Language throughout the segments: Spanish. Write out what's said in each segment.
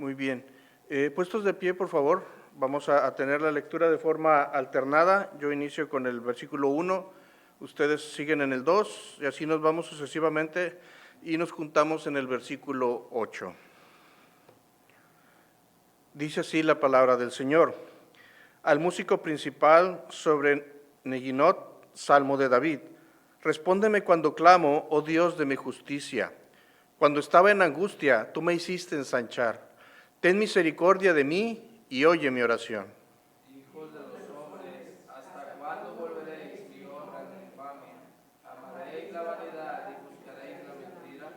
Muy bien. Puestos de pie, por favor, vamos a tener la lectura de forma alternada. Yo inicio con el versículo 1, ustedes siguen en el 2, y así nos vamos sucesivamente, y nos juntamos en el versículo 8. Dice así la palabra del Señor. Al músico principal sobre Neginot, Salmo de David. Respóndeme cuando clamo, oh Dios de mi justicia. Cuando estaba en angustia, tú me hiciste ensanchar. Ten misericordia de mí y oye mi oración. Hijos de los hombres, ¿hasta cuándo volveréis mi honra en infamia? ¿Amaréis la vanidad y buscaréis la mentira?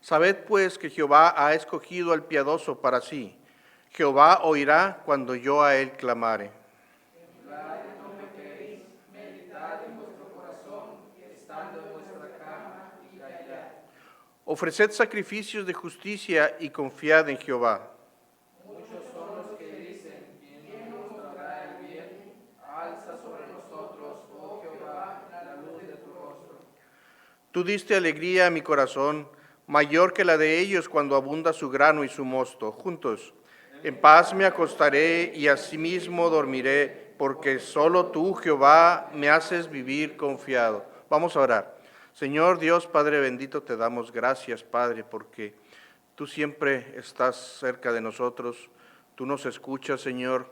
Sabed pues que Jehová ha escogido al piadoso para sí. Jehová oirá cuando yo a él clamare. Temblad y no pequéis, meditad en vuestro corazón, estando en vuestra cama, y callad. Ofreced sacrificios de justicia y confiad en Jehová. Muchos son los que dicen, ¿quién nos mostrará el bien? Alza sobre nosotros, oh Jehová, la luz de tu rostro. Tú diste alegría a mi corazón, mayor que la de ellos cuando abunda su grano y su mosto. Juntos, en paz me acostaré y asimismo dormiré, porque solo tú, Jehová, me haces vivir confiado. Vamos a orar. Señor Dios, Padre bendito, te damos gracias, Padre, porque tú siempre estás cerca de nosotros, tú nos escuchas, Señor.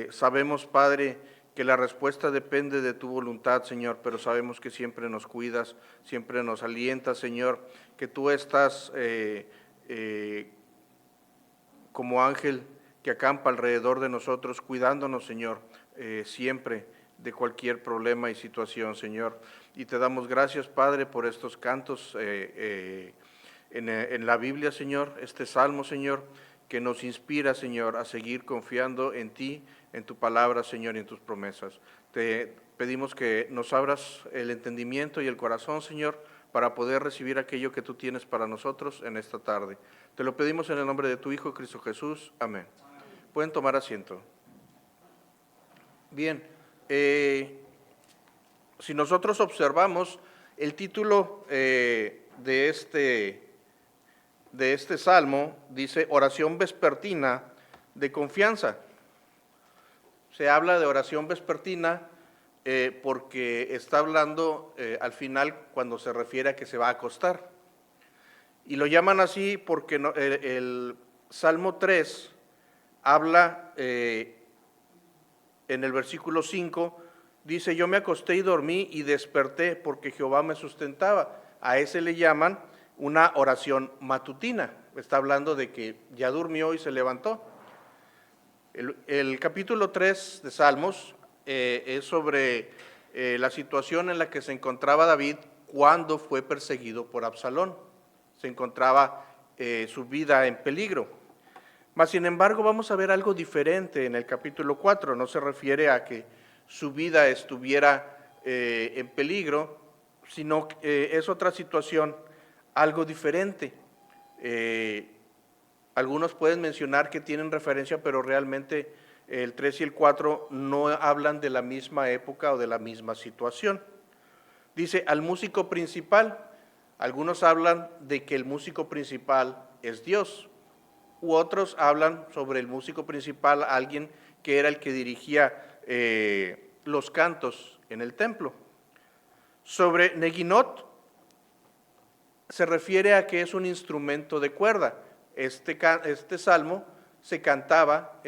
Sabemos, Padre, que la respuesta depende de tu voluntad, Señor, pero sabemos que siempre nos cuidas, siempre nos alientas, Señor, que tú estás como ángel que acampa alrededor de nosotros, cuidándonos, Señor, siempre de cualquier problema y situación, Señor. Y te damos gracias, Padre, por estos cantos en la Biblia, Señor, este salmo, Señor, que nos inspira, Señor, a seguir confiando en ti, en tu palabra, Señor, y en tus promesas. Te pedimos que nos abras el entendimiento y el corazón, Señor, para poder recibir aquello que tú tienes para nosotros en esta tarde. Te lo pedimos en el nombre de tu Hijo, Cristo Jesús. Amén. Pueden tomar asiento. Bien, si nosotros observamos el título de este salmo, dice oración vespertina de confianza. Se habla de oración vespertina porque está hablando al final cuando se refiere a que se va a acostar. Y lo llaman así porque el Salmo 3 habla en el versículo 5, dice, yo me acosté y dormí y desperté porque Jehová me sustentaba. A ese le llaman una oración matutina. Está hablando de que ya durmió y se levantó. El capítulo 3 de Salmos es sobre la situación en la que se encontraba David cuando fue perseguido por Absalón. Se encontraba su vida en peligro. Mas, sin embargo, vamos a ver algo diferente en el capítulo 4. No se refiere a que su vida estuviera en peligro, sino que es otra situación, algo diferente. Algunos pueden mencionar que tienen referencia, pero realmente el 3 y el 4 no hablan de la misma época o de la misma situación. Dice, al músico principal. Algunos hablan de que el músico principal es Dios, u otros hablan sobre el músico principal, alguien que era el que dirigía los cantos en el templo. Sobre Neginot se refiere a que es un instrumento de cuerda. Este salmo se cantaba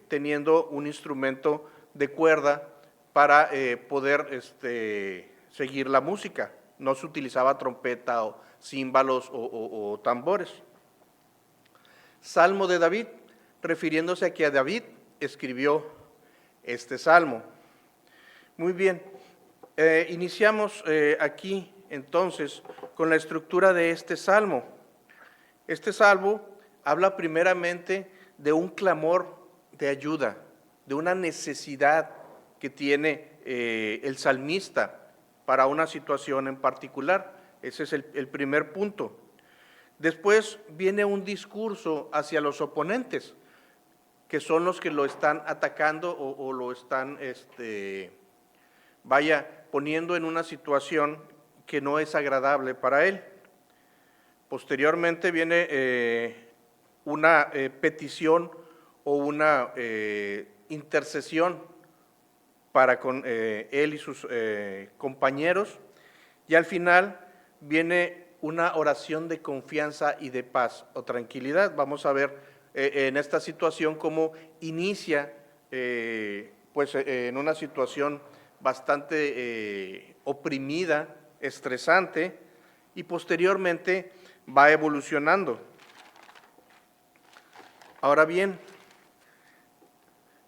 teniendo un instrumento de cuerda para poder seguir la música. No se utilizaba trompeta o címbalos o tambores. Salmo de David, refiriéndose a que a David escribió este salmo. Muy bien, iniciamos aquí entonces con la estructura de este salmo. Este salmo habla primeramente de un clamor de ayuda, de una necesidad que tiene el salmista para una situación en particular. Ese es el primer punto. Después viene un discurso hacia los oponentes, que son los que lo están atacando o lo están, poniendo en una situación que no es agradable para él. Posteriormente viene una petición o una intercesión para con él y sus compañeros, y al final viene una oración de confianza y de paz o tranquilidad. Vamos a ver en esta situación cómo inicia pues en una situación bastante oprimida, estresante, y posteriormente va evolucionando. Ahora bien,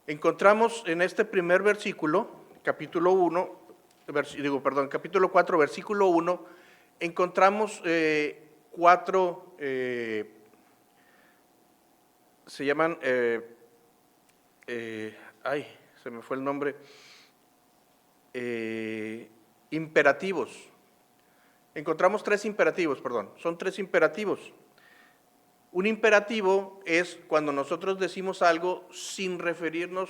encontramos en este primer versículo, capítulo 4, versículo 1, encontramos cuatro, se llaman, se me fue el nombre, imperativos. Encontramos son tres imperativos. Un imperativo es cuando nosotros decimos algo sin referirnos,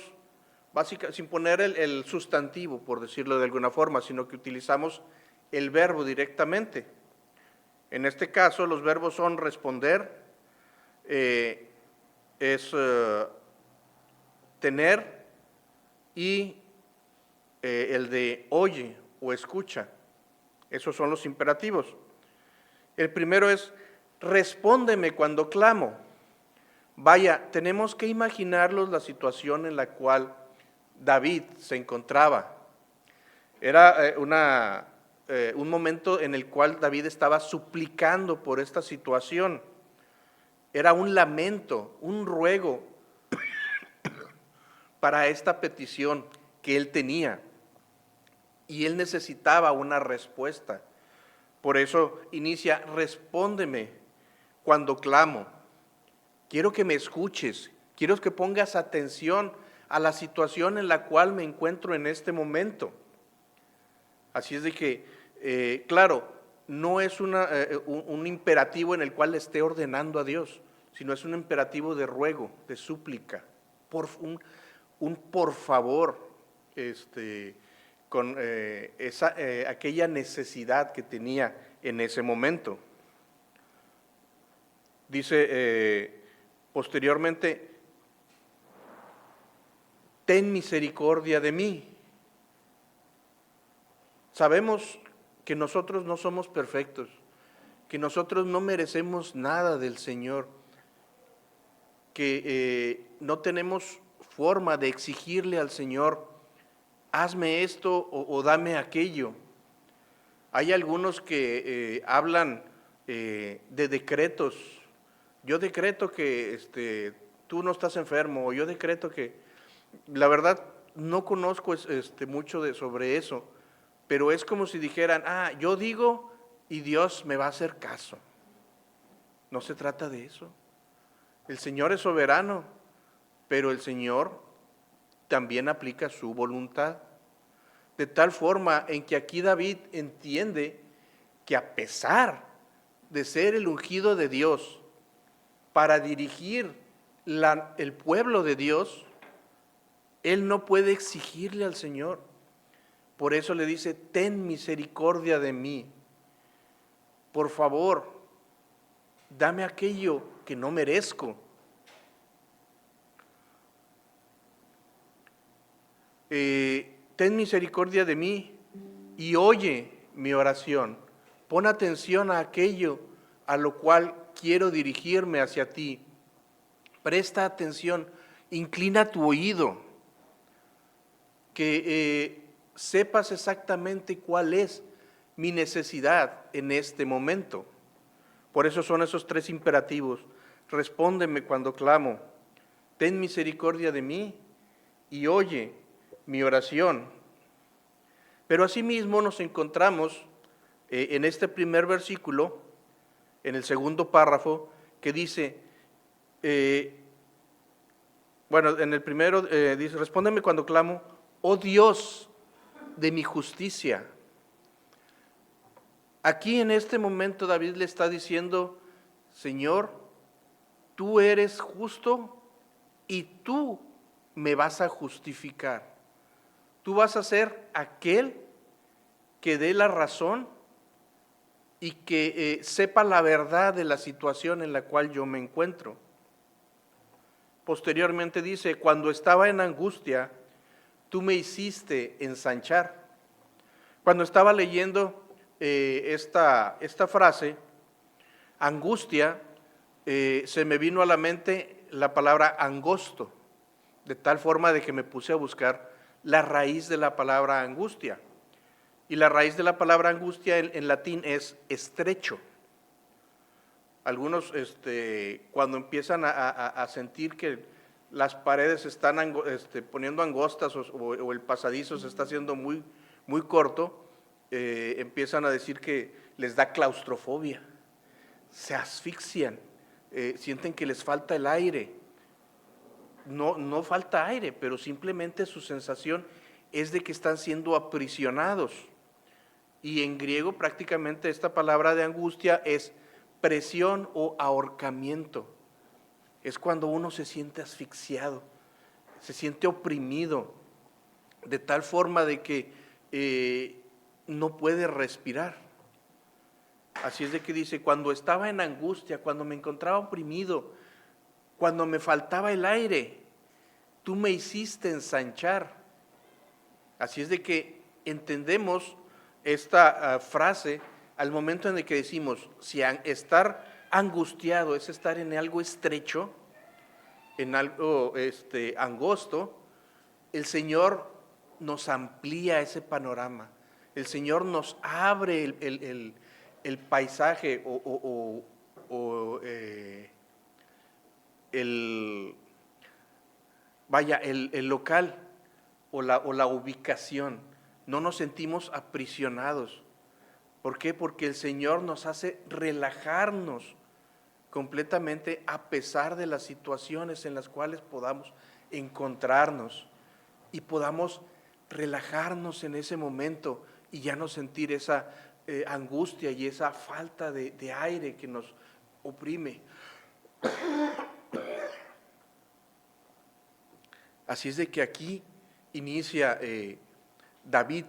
sin poner el sustantivo, por decirlo de alguna forma, sino que utilizamos el verbo directamente. En este caso, los verbos son responder, tener y el de oye o escucha. Esos son los imperativos. El primero es respóndeme cuando clamo. Vaya, tenemos que imaginarnos la situación en la cual David se encontraba. Era un momento en el cual David estaba suplicando por esta situación. Era un lamento, un ruego para esta petición que él tenía. Y él necesitaba una respuesta. Por eso inicia, respóndeme cuando clamo. Quiero que me escuches, quiero que pongas atención a la situación en la cual me encuentro en este momento. Así es de que, claro, no es un imperativo en el cual le esté ordenando a Dios, sino es un imperativo de ruego, de súplica, por favor, con aquella necesidad que tenía en ese momento. Dice posteriormente, ten misericordia de mí. Sabemos que nosotros no somos perfectos, que nosotros no merecemos nada del Señor, que no tenemos forma de exigirle al Señor, hazme esto o dame aquello. Hay algunos que hablan de decretos. Yo decreto que tú no estás enfermo, o yo decreto que, la verdad, no conozco mucho sobre eso, pero es como si dijeran, yo digo y Dios me va a hacer caso. No se trata de eso. El Señor es soberano, pero el Señor también aplica su voluntad. De tal forma en que aquí David entiende que a pesar de ser el ungido de Dios para dirigir el pueblo de Dios, él no puede exigirle al Señor. Por eso le dice, ten misericordia de mí. Por favor, dame aquello que no merezco. Ten misericordia de mí y oye mi oración. Pon atención a aquello a lo cual quiero dirigirme hacia ti. Presta atención, inclina tu oído, que sepas exactamente cuál es mi necesidad en este momento. Por eso son esos tres imperativos. Respóndeme cuando clamo, ten misericordia de mí y oye mi oración. Pero asimismo nos encontramos en este primer versículo, en el segundo párrafo, que dice, en el primero dice, respóndeme cuando clamo, oh Dios de mi justicia. Aquí en este momento David le está diciendo, Señor, tú eres justo y tú me vas a justificar. Tú vas a ser aquel que dé la razón y que sepa la verdad de la situación en la cual yo me encuentro. posteriormente dice, cuando estaba en angustia, tú me hiciste ensanchar. Cuando estaba leyendo esta frase, angustia, se me vino a la mente la palabra angosto, de tal forma de que me puse a buscar la raíz de la palabra angustia. Y la raíz de la palabra angustia en latín es estrecho. Algunos cuando empiezan a sentir que las paredes se están poniendo angostas o el pasadizo se está haciendo muy, muy corto, empiezan a decir que les da claustrofobia, se asfixian, sienten que les falta el aire. No falta aire, pero simplemente su sensación es de que están siendo aprisionados. Y en griego prácticamente esta palabra de angustia es presión o ahorcamiento. Es cuando uno se siente asfixiado, se siente oprimido, de tal forma de que no puede respirar. Así es de que dice, cuando estaba en angustia, cuando me encontraba oprimido, cuando me faltaba el aire, tú me hiciste ensanchar. Así es de que entendemos esta frase al momento en el que decimos, si estar angustiado es estar en algo estrecho, en algo angosto, el Señor nos amplía ese panorama, el Señor nos abre el paisaje el local o la ubicación. No nos sentimos aprisionados. ¿Por qué? Porque el Señor nos hace relajarnos completamente a pesar de las situaciones en las cuales podamos encontrarnos y podamos relajarnos en ese momento y ya no sentir esa angustia y esa falta de aire que nos oprime. Así es de que aquí inicia David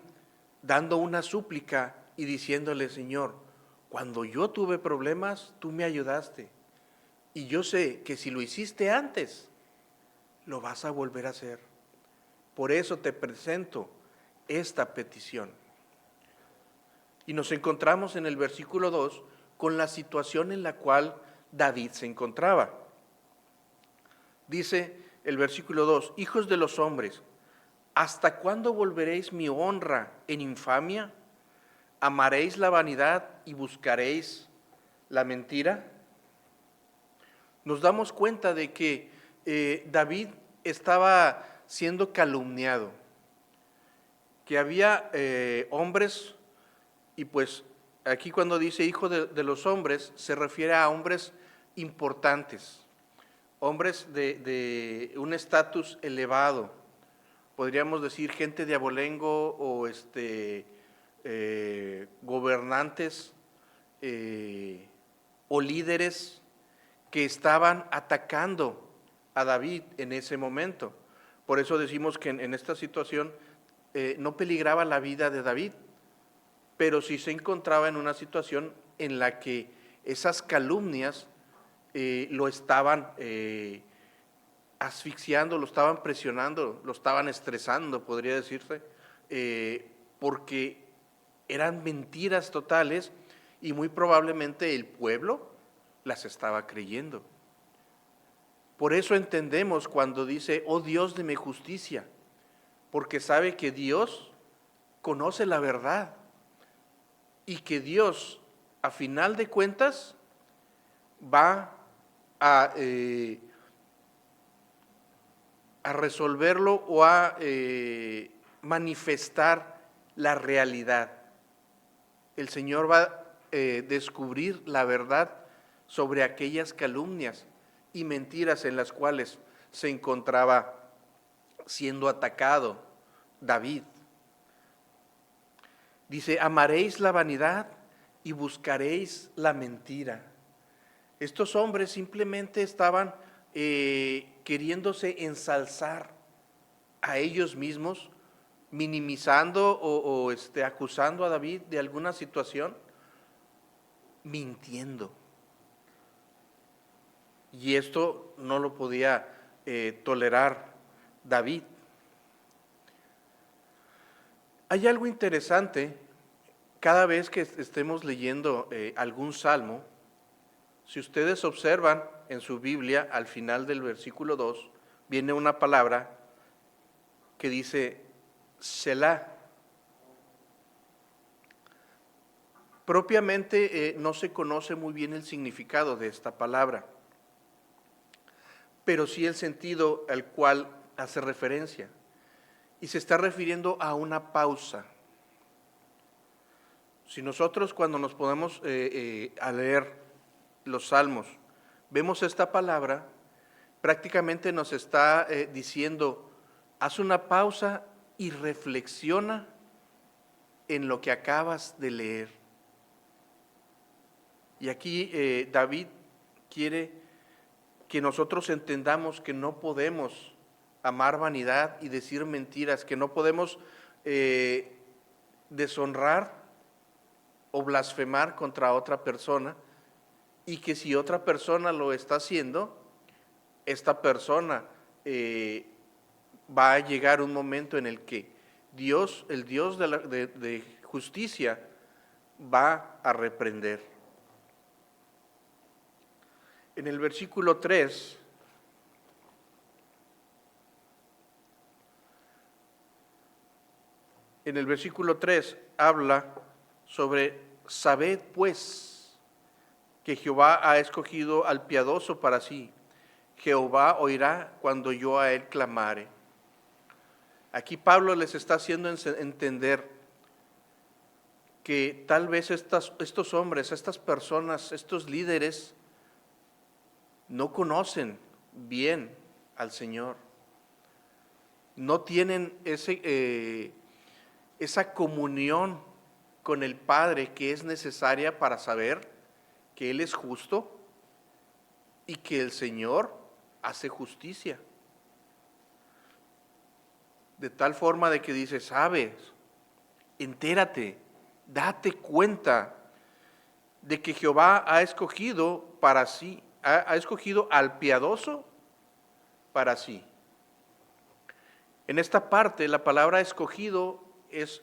dando una súplica y diciéndole, Señor, cuando yo tuve problemas, tú me ayudaste. Y yo sé que si lo hiciste antes, lo vas a volver a hacer. Por eso te presento esta petición. Y nos encontramos en el versículo 2 con la situación en la cual David se encontraba. Dice el versículo 2, hijos de los hombres, ¿hasta cuándo volveréis mi honra en infamia? ¿Amaréis la vanidad y buscaréis la mentira? Nos damos cuenta de que David estaba siendo calumniado, que había hombres, y pues aquí cuando dice hijo de los hombres, se refiere a hombres importantes, hombres de un estatus elevado, podríamos decir gente de abolengo o gobernantes o líderes que estaban atacando a David en ese momento. Por eso decimos que en esta situación no peligraba la vida de David, pero sí se encontraba en una situación en la que esas calumnias lo estaban asfixiando, lo estaban presionando, lo estaban estresando, podría decirse, porque eran mentiras totales y muy probablemente el pueblo las estaba creyendo. Por eso entendemos cuando dice, oh Dios de mi justicia, porque sabe que Dios conoce la verdad y que Dios, a final de cuentas, va a resolverlo o a manifestar la realidad. El Señor va a descubrir la verdad sobre aquellas calumnias y mentiras en las cuales se encontraba siendo atacado David. Dice, amaréis la vanidad y buscaréis la mentira. Estos hombres simplemente estaban queriéndose ensalzar a ellos mismos, minimizando o acusando a David de alguna situación, mintiendo. Y esto no lo podía tolerar David. Hay algo interesante cada vez que estemos leyendo algún salmo. Si ustedes observan en su Biblia, al final del versículo 2, viene una palabra que dice Selah. Propiamente no se conoce muy bien el significado de esta palabra, pero sí el sentido al cual hace referencia. Y se está refiriendo a una pausa. Si nosotros cuando nos ponemos a leer los salmos, vemos esta palabra, prácticamente nos está diciendo, haz una pausa y reflexiona en lo que acabas de leer. Y aquí David quiere que nosotros entendamos que no podemos amar vanidad y decir mentiras, que no podemos deshonrar o blasfemar contra otra persona, y que si otra persona lo está haciendo, esta persona va a llegar un momento en el que Dios, el Dios de justicia, va a reprender. En el versículo 3, habla sobre, sabed pues que Jehová ha escogido al piadoso para sí. Jehová oirá cuando yo a él clamare. Aquí Pablo les está haciendo entender que tal vez estos hombres, estas personas, estos líderes, no conocen bien al Señor. No tienen esa comunión con el Padre que es necesaria para saber que Él es justo y que el Señor hace justicia. De tal forma de que dice, sabes, entérate, date cuenta de que Jehová ha escogido para sí, ha escogido al piadoso para sí. En esta parte, la palabra escogido es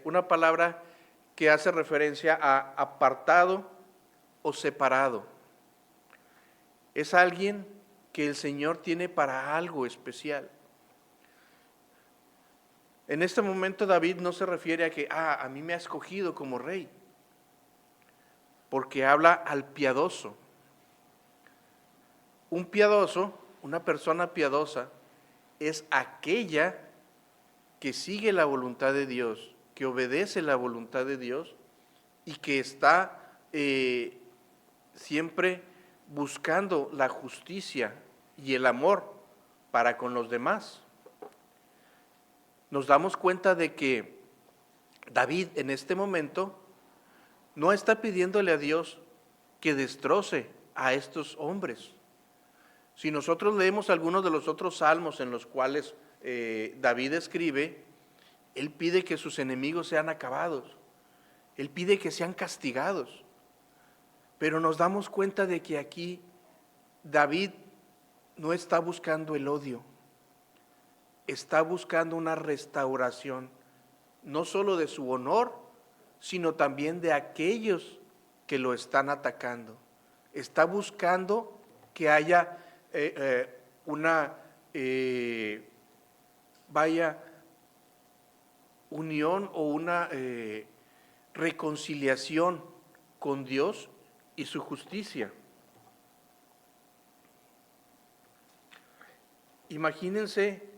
una palabra que hace referencia a apartado o separado. Es alguien que el Señor tiene para algo especial. En este momento David no se refiere a que, a mí me ha escogido como rey, porque habla al piadoso. Un piadoso, una persona piadosa, es aquella que sigue la voluntad de Dios, que obedece la voluntad de Dios y que está siempre buscando la justicia y el amor para con los demás. Nos damos cuenta de que David en este momento no está pidiéndole a Dios que destroce a estos hombres. Si nosotros leemos algunos de los otros salmos en los cuales David escribe, él pide que sus enemigos sean acabados, él pide que sean castigados, pero nos damos cuenta de que aquí David no está buscando el odio, está buscando una restauración, no solo de su honor, sino también de aquellos que lo están atacando. Está buscando que haya una unión o una reconciliación con Dios y su justicia. Imagínense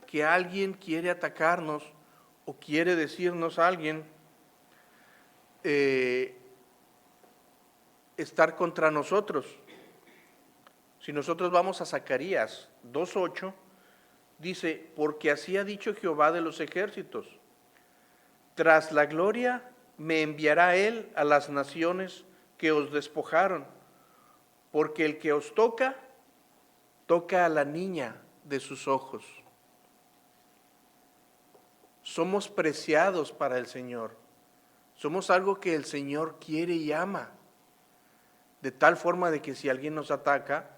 que alguien quiere atacarnos o quiere decirnos a alguien estar contra nosotros. Si nosotros vamos a Zacarías 2:8, dice, porque así ha dicho Jehová de los ejércitos, tras la gloria me enviará él a las naciones que os despojaron, porque el que os toca, toca a la niña de sus ojos. Somos preciados para el Señor, somos algo que el Señor quiere y ama, de tal forma de que si alguien nos ataca,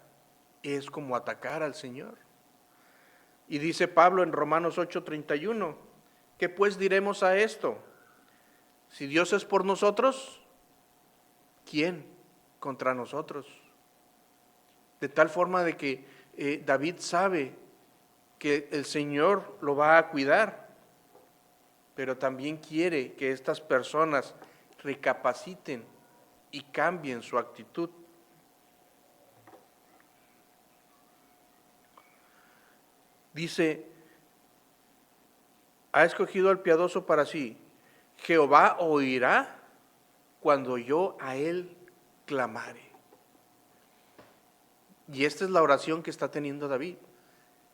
es como atacar al Señor. Y dice Pablo en Romanos 8:31, ¿qué pues diremos a esto? Si Dios es por nosotros, ¿quién contra nosotros? De tal forma de que David sabe que el Señor lo va a cuidar, pero también quiere que estas personas recapaciten y cambien su actitud. Dice, ha escogido al piadoso para sí. Jehová oirá cuando yo a él clamare. Y esta es la oración que está teniendo David.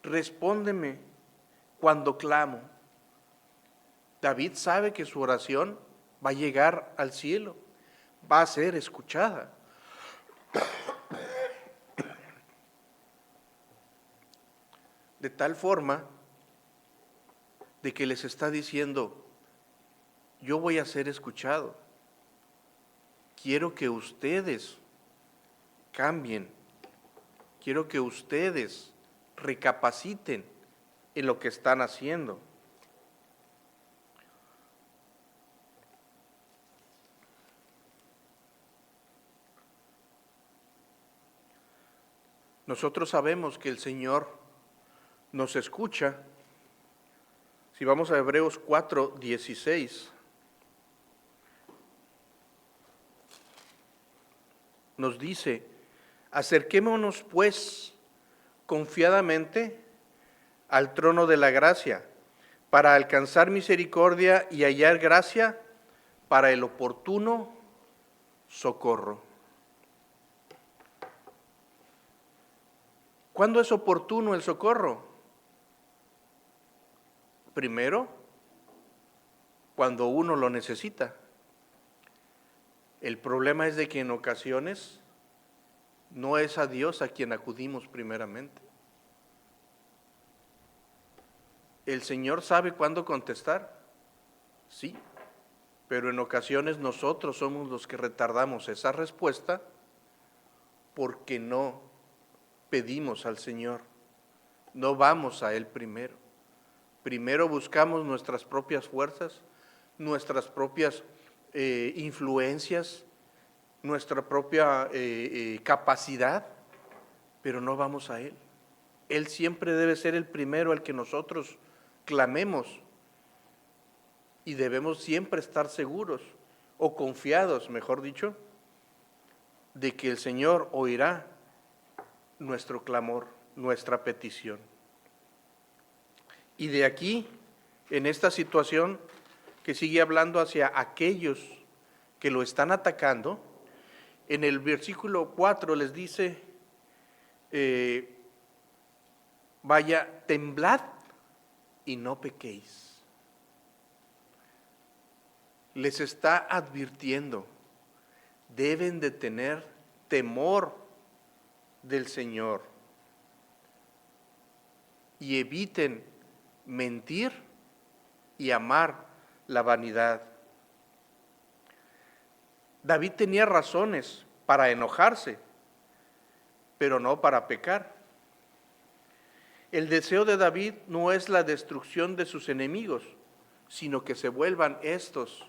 Respóndeme cuando clamo. David sabe que su oración va a llegar al cielo, va a ser escuchada. De tal forma de que les está diciendo, yo voy a ser escuchado. Quiero que ustedes cambien. Quiero que ustedes recapaciten en lo que están haciendo. Nosotros sabemos que el Señor nos escucha. Si vamos a Hebreos 4:16, nos dice, acerquémonos pues confiadamente al trono de la gracia, para alcanzar misericordia y hallar gracia para el oportuno socorro. ¿Cuándo es oportuno el socorro? Primero, cuando uno lo necesita. El problema es de que en ocasiones no es a Dios a quien acudimos primeramente. ¿El Señor sabe cuándo contestar? Sí, pero en ocasiones nosotros somos los que retardamos esa respuesta porque no pedimos al Señor, no vamos a Él primero. Primero buscamos nuestras propias fuerzas, nuestras propias influencias, nuestra propia capacidad, pero no vamos a Él. Él siempre debe ser el primero al que nosotros clamemos y debemos siempre estar seguros o confiados, mejor dicho, de que el Señor oirá nuestro clamor, nuestra petición. Y de aquí, en esta situación que sigue hablando hacia aquellos que lo están atacando, en el versículo 4 les dice, vaya, temblad y no pequéis. Les está advirtiendo, deben de tener temor del Señor y eviten mentir y amar la vanidad. David tenía razones para enojarse, pero no para pecar. El deseo de David no es la destrucción de sus enemigos, sino que se vuelvan estos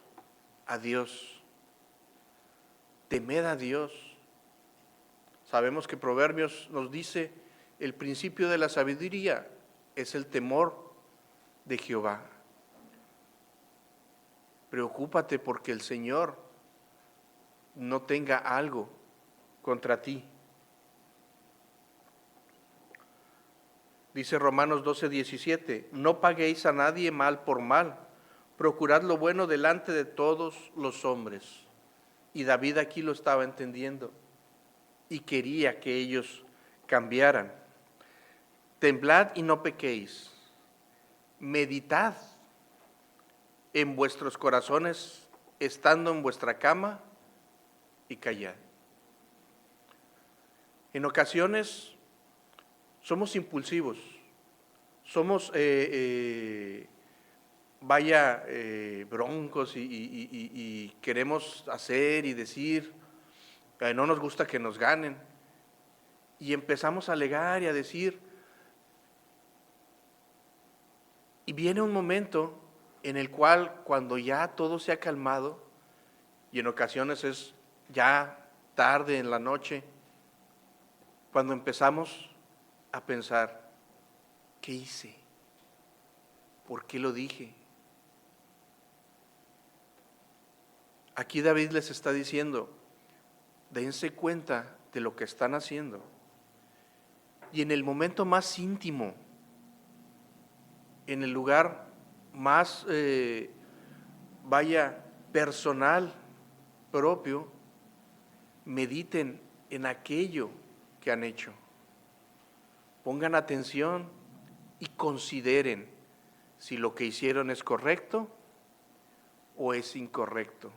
a Dios. Temed a Dios. Sabemos que Proverbios nos dice, el principio de la sabiduría es el temor de Jehová. Preocúpate porque el Señor no tenga algo contra ti. Dice Romanos 12:17, no paguéis a nadie mal por mal, procurad lo bueno delante de todos los hombres. Y David aquí lo estaba entendiendo y quería que ellos cambiaran. Temblad y no pequéis. Meditad en vuestros corazones, estando en vuestra cama, y callad. En ocasiones somos impulsivos, somos broncos y queremos hacer y decir, no nos gusta que nos ganen. Y empezamos a alegar y a decir, y viene un momento en el cual cuando ya todo se ha calmado, y en ocasiones es ya tarde en la noche, cuando empezamos a pensar, ¿qué hice? ¿Por qué lo dije? Aquí David les está diciendo, dense cuenta de lo que están haciendo. Y en el momento más íntimo, en el lugar más, personal, propio, mediten en aquello que han hecho. Pongan atención y consideren si lo que hicieron es correcto o es incorrecto.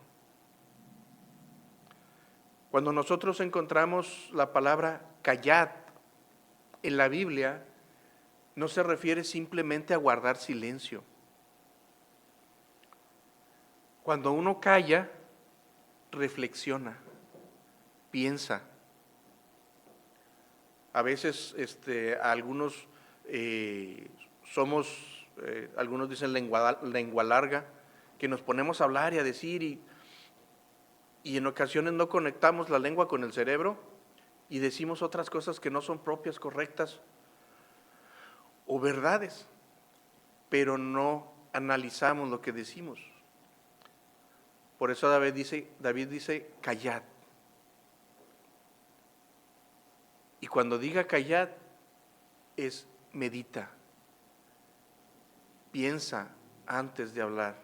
Cuando nosotros encontramos la palabra callad en la Biblia, no se refiere simplemente a guardar silencio. Cuando uno calla, reflexiona, piensa. A veces algunos algunos dicen lengua larga, que nos ponemos a hablar y a decir y en ocasiones no conectamos la lengua con el cerebro y decimos otras cosas que no son propias, correctas o verdades, pero no analizamos lo que decimos. Por eso David dice, callad. Y cuando diga callad, es medita, piensa antes de hablar,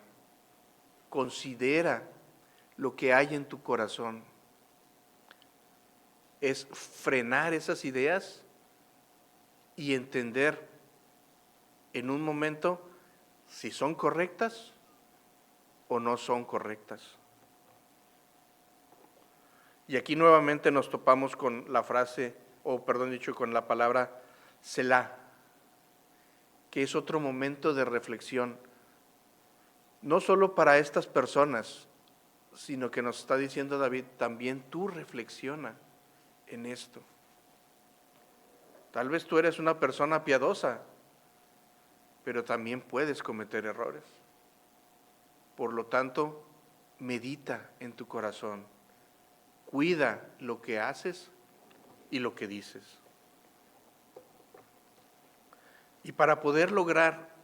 considera lo que hay en tu corazón. Es frenar esas ideas y entender en un momento si son correctas o no son correctas. Y aquí nuevamente nos topamos con la frase, con la palabra Selah, que es otro momento de reflexión, no solo para estas personas, sino que nos está diciendo David, también tú reflexiona en esto. Tal vez tú eres una persona piadosa, pero también puedes cometer errores. Por lo tanto, medita en tu corazón, cuida lo que haces y lo que dices. Y para poder lograr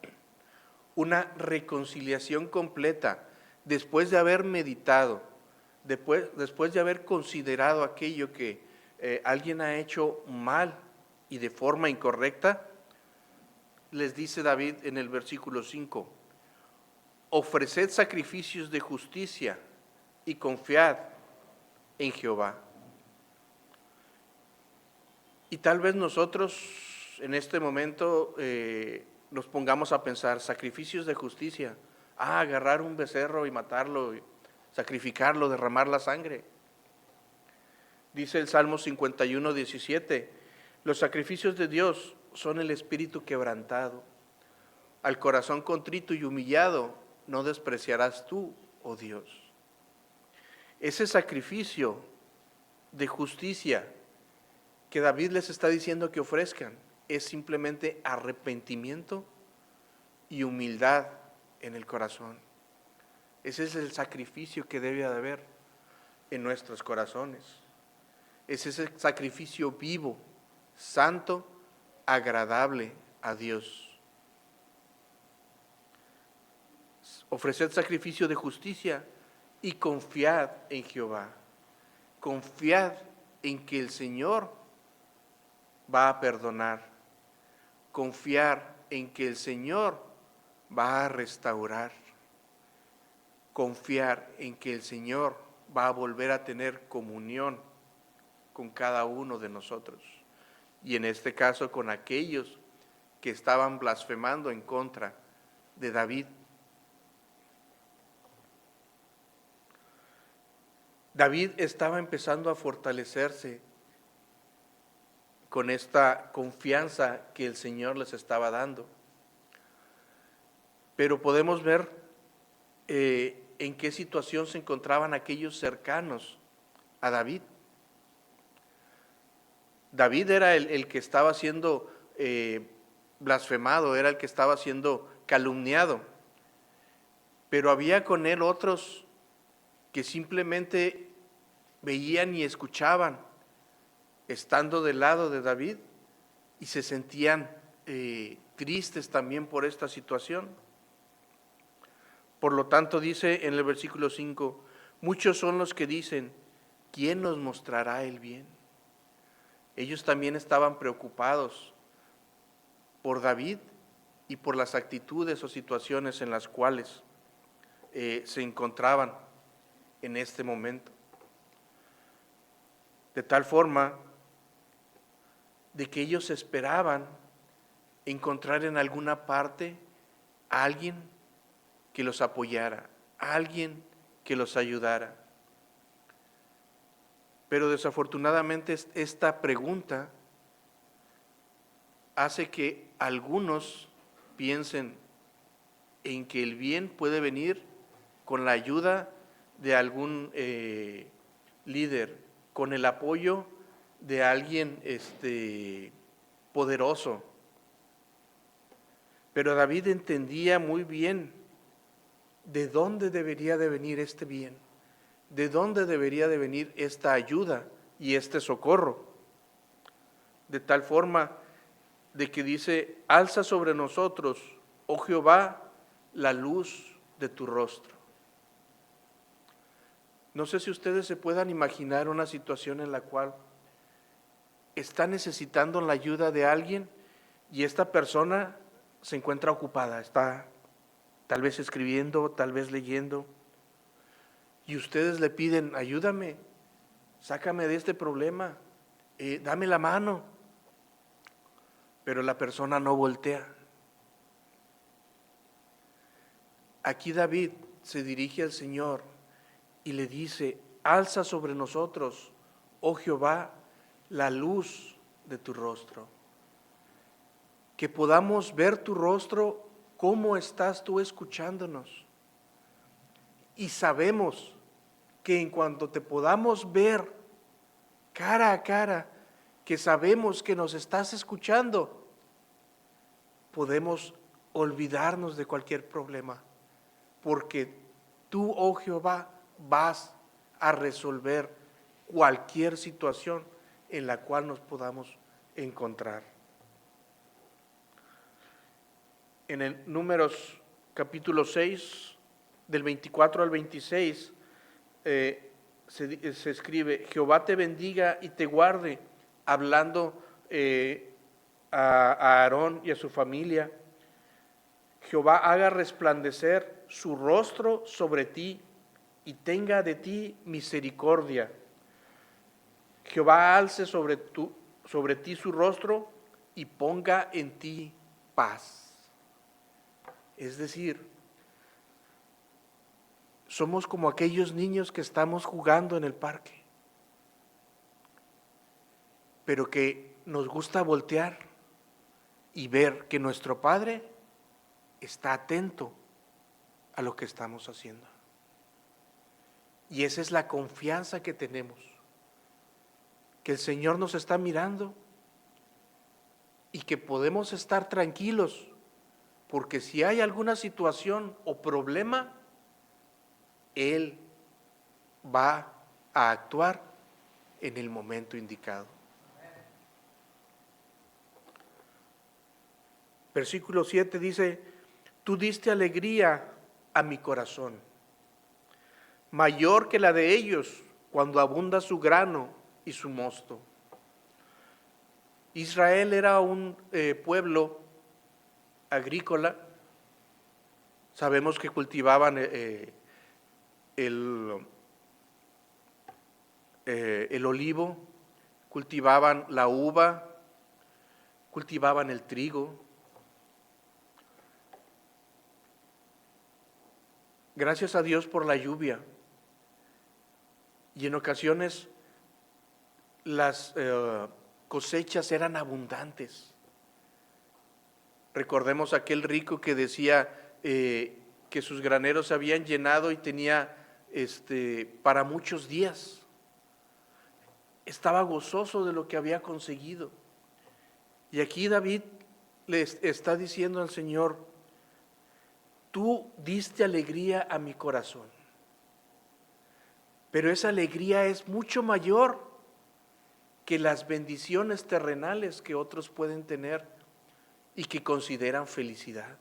una reconciliación completa, después de haber meditado, después de haber considerado aquello que alguien ha hecho mal y de forma incorrecta, les dice David en el versículo 5, ofreced sacrificios de justicia y confiad en Jehová. Y tal vez nosotros en este momento nos pongamos a pensar, sacrificios de justicia, agarrar un becerro y matarlo, sacrificarlo, derramar la sangre. Dice el Salmo 51, 17, los sacrificios de Dios son el espíritu quebrantado. Al corazón contrito y humillado no despreciarás tú, oh Dios. Ese sacrificio de justicia que David les está diciendo que ofrezcan es simplemente arrepentimiento y humildad en el corazón. Ese es el sacrificio que debe de haber en nuestros corazones. Es ese sacrificio vivo, santo, agradable a Dios. Ofreced sacrificio de justicia y confiad en Jehová. Confiad en que el Señor va a perdonar. Confiar en que el Señor va a restaurar. Confiar en que el Señor va a volver a tener comunión con cada uno de nosotros. Y en este caso con aquellos que estaban blasfemando en contra de David. David estaba empezando a fortalecerse con esta confianza que el Señor les estaba dando. Pero podemos ver en qué situación se encontraban aquellos cercanos a David. David era el que estaba siendo blasfemado, era el que estaba siendo calumniado, pero había con él otros que simplemente veían y escuchaban, estando del lado de David, y se sentían tristes también por esta situación. Por lo tanto, dice en el versículo 5, muchos son los que dicen, ¿quién nos mostrará el bien? Ellos también estaban preocupados por David y por las actitudes o situaciones en las cuales se encontraban en este momento. De tal forma de que ellos esperaban encontrar en alguna parte a alguien que los apoyara, a alguien que los ayudara. Pero desafortunadamente esta pregunta hace que algunos piensen en que el bien puede venir con la ayuda de algún líder, con el apoyo de alguien poderoso. Pero David entendía muy bien de dónde debería de venir este bien, de dónde debería de venir esta ayuda y este socorro. De tal forma de que dice, alza sobre nosotros, oh Jehová, la luz de tu rostro. No sé si ustedes se puedan imaginar una situación en la cual está necesitando la ayuda de alguien y esta persona se encuentra ocupada, está tal vez escribiendo, tal vez leyendo, y ustedes le piden, ayúdame, sácame de este problema, dame la mano, pero la persona no voltea. Aquí David se dirige al Señor y le dice, alza sobre nosotros, oh Jehová, la luz de tu rostro. Que podamos ver tu rostro, cómo estás tú escuchándonos. Y sabemos que en cuanto te podamos ver cara a cara, que sabemos que nos estás escuchando, podemos olvidarnos de cualquier problema, porque tú, oh Jehová, vas a resolver cualquier situación en la cual nos podamos encontrar. En el Números capítulo 6, del 24 al 26, se escribe, Jehová te bendiga y te guarde, hablando a Aarón y a su familia. Jehová haga resplandecer su rostro sobre ti y tenga de ti misericordia. Jehová alce sobre ti su rostro y ponga en ti paz. Es decir, somos como aquellos niños que estamos jugando en el parque, pero que nos gusta voltear y ver que nuestro Padre está atento a lo que estamos haciendo. Y esa es la confianza que tenemos, que el Señor nos está mirando y que podemos estar tranquilos, porque si hay alguna situación o problema, Él va a actuar en el momento indicado. Versículo 7 dice, tú diste alegría a mi corazón, mayor que la de ellos cuando abunda su grano y su mosto. Israel era un pueblo agrícola. Sabemos que cultivaban el olivo, cultivaban la uva, cultivaban el trigo. Gracias a Dios por la lluvia. Y en ocasiones las cosechas eran abundantes. Recordemos aquel rico que decía que sus graneros se habían llenado y tenía para muchos días. estaba gozoso de lo que había conseguido. Y aquí David le está diciendo al Señor, tú diste alegría a mi corazón, pero esa alegría es mucho mayor que las bendiciones terrenales que otros pueden tener y que consideran felicidad.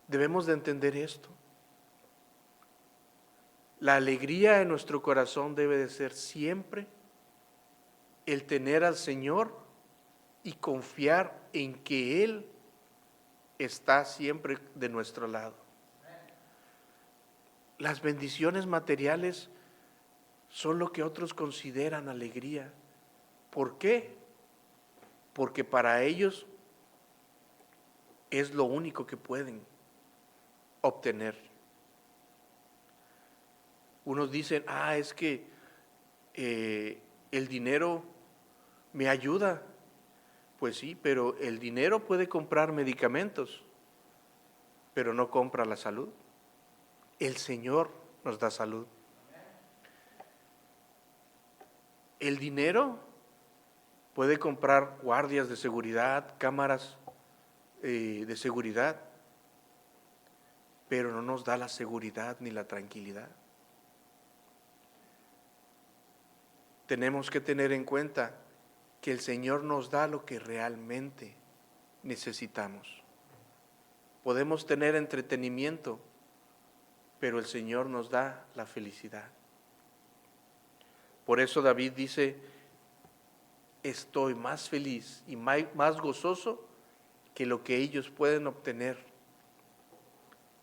Debemos de entender esto. La alegría en nuestro corazón debe de ser siempre el tener al Señor y confiar en que Él está siempre de nuestro lado. Las bendiciones materiales son lo que otros consideran alegría. ¿Por qué? Porque para ellos es lo único que pueden obtener. Unos dicen, es que el dinero me ayuda. Pues sí, pero el dinero puede comprar medicamentos, pero no compra la salud. El Señor nos da salud. El dinero puede comprar guardias de seguridad, cámaras de seguridad, pero no nos da la seguridad ni la tranquilidad. Tenemos que tener en cuenta que el Señor nos da lo que realmente necesitamos. Podemos tener entretenimiento, pero el Señor nos da la felicidad. Por eso David dice, estoy más feliz y más gozoso que lo que ellos pueden obtener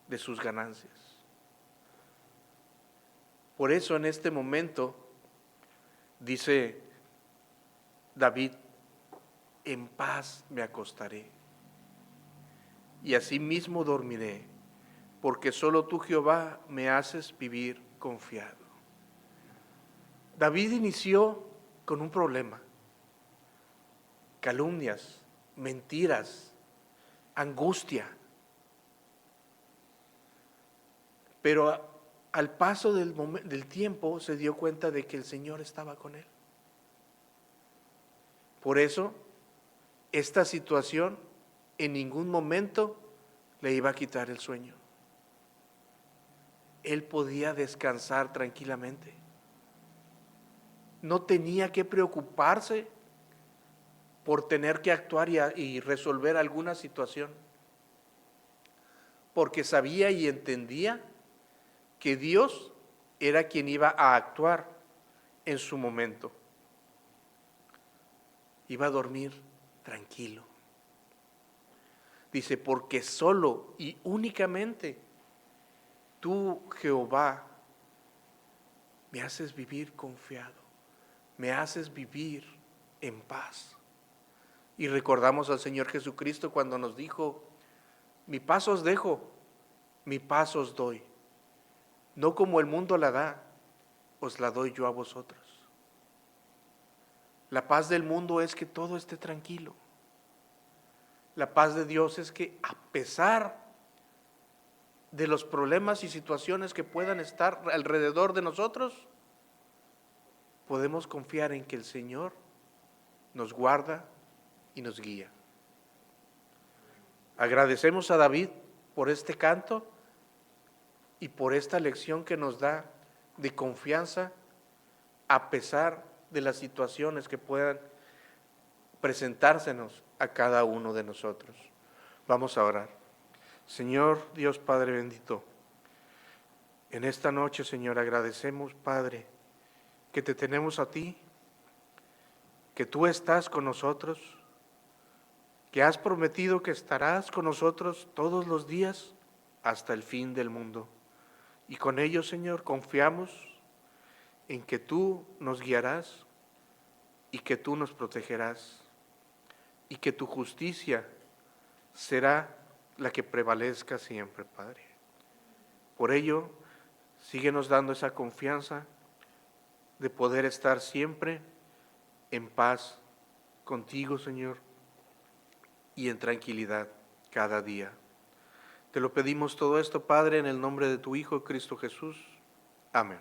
de sus ganancias. Por eso en este momento dice David, en paz me acostaré y asimismo dormiré, porque solo tú, Jehová, me haces vivir confiado. David inició con un problema: calumnias, mentiras, angustia. Pero al paso del tiempo se dio cuenta de que el Señor estaba con él. Por eso, esta situación en ningún momento le iba a quitar el sueño. Él podía descansar tranquilamente. No tenía que preocuparse por tener que actuar y resolver alguna situación, porque sabía y entendía que Dios era quien iba a actuar en su momento. Iba a dormir tranquilo. Dice, porque solo y únicamente tú, Jehová, me haces vivir confiado, me haces vivir en paz. Y recordamos al Señor Jesucristo cuando nos dijo, mi paz os dejo, mi paz os doy. No como el mundo la da, os la doy yo a vosotros. La paz del mundo es que todo esté tranquilo. La paz de Dios es que a pesar de los problemas y situaciones que puedan estar alrededor de nosotros, podemos confiar en que el Señor nos guarda y nos guía. Agradecemos a David por este canto y por esta lección que nos da de confianza a pesar de las situaciones que puedan presentársenos a cada uno de nosotros. Vamos a orar. Señor Dios Padre bendito, en esta noche, Señor, agradecemos, Padre, que te tenemos a ti, que tú estás con nosotros, que has prometido que estarás con nosotros todos los días hasta el fin del mundo. Y con ello, Señor, confiamos en que tú nos guiarás y que tú nos protegerás y que tu justicia será la que prevalezca siempre, Padre. Por ello, síguenos dando esa confianza de poder estar siempre en paz contigo, Señor, y en tranquilidad cada día. Te lo pedimos todo esto, Padre, en el nombre de tu Hijo, Cristo Jesús. Amén.